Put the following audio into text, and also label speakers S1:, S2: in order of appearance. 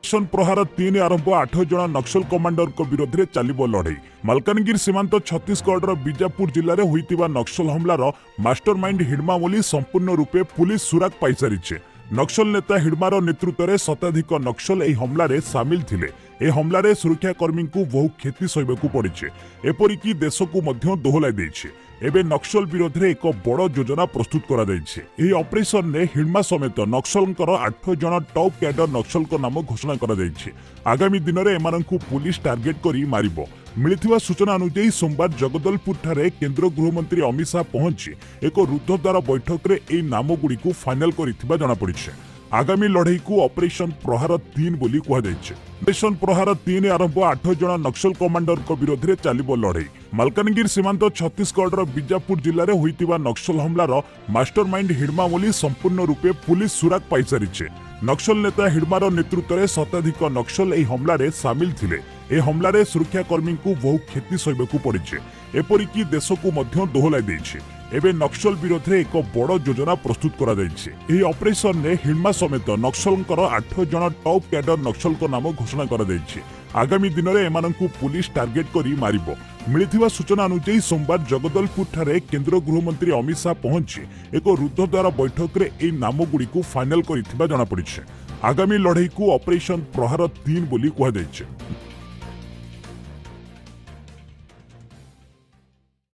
S1: Operation प्रहार 3 आरंभ 8 जन नक्सल कमांडर विरोध में चलिबो लड़ई। मालकानगिरी सीमांत छत्तीसगढ़ बीजापुर जिले में होइतिबा नक्सल हमलार मास्टरमाइंड हिडमा बोली संपूर्ण रूपे पुलिस सुराग पाई सारिछे। नक्सल नेता हिडमार नेतृत्व में शताधिक नक्सल एही हमलारे सामिल थिले। ए हमलारे सुरक्षाकर्मी को बहु क्षति सहबाकू पड़िछे, एपरिकी देश को मध्य दोहलाई देइछे। एबे नक्सल विरोध में एक बड़ योजना प्रस्तुत करा जाइछे। एही ऑपरेशन ने हिडमा समेत नक्सलंकर 8 जन टॉप कैडर नक्सल को नाम घोषणा करा जाइछे। आगामी दिन में एमानंकु पुलिस टार्गेट करी मारिबो। मिलिथिबा सूचना अनुसार सोमवार जगदलपुर ठारे केंद्र गृहमंत्री अमित शाह पहुंची एक रुद्धद्वार बैठक में एही नामगुड़ी को फाइनल करिथिबा जଣା पड़िछे। आगामी लड़ई को ऑपरेशन प्रहार 3 बोली कहा जाइछे। ऑपरेशन प्रहार 3 आरंभ 8 जन नक्सल कमांडर विरोध में चलिबो लड़ई। मालकानगिरी सीमांत छत्तीसगढ़ बीजापुर जिले में होइतिबा नक्सल हमलार मास्टरमाइंड हिडमा बोली संपूर्ण रूपे पुलिस सुराग पाई सारिछे। नक्सल नेता हिडमार नेतृत्व में शताधिक नक्सल एही हमलारे सामिल थिले। ए हमलारे सुरक्षाकर्मी को बहु क्षति सहबाकू पड़िछे, एपरिकी देश को मध्य दोहलाई देइछे। एबे नक्सल विरोध में एक बड़ योजना प्रस्तुत करा जाइछे। एही ऑपरेशन ने हिडमा समेत नक्सलंकर 8 जन टॉप कैडर नक्सल को नाम घोषणा करा जाइछे। आगामी दिन में एमानंकु पुलिस टार्गेट करी मारिबो। मिलिथिबा सूचना अनुसार सोमवार जगदलपुर ठारे केंद्र गृहमंत्री अमित शाह पहुंची एक रुद्धद्वार बैठक में एही नामगुड़ी को फाइनल करिथिबा जଣା पड़िछे। आगामी लड़ई को ऑपरेशन प्रहार 3 बोली कहा जाइछे।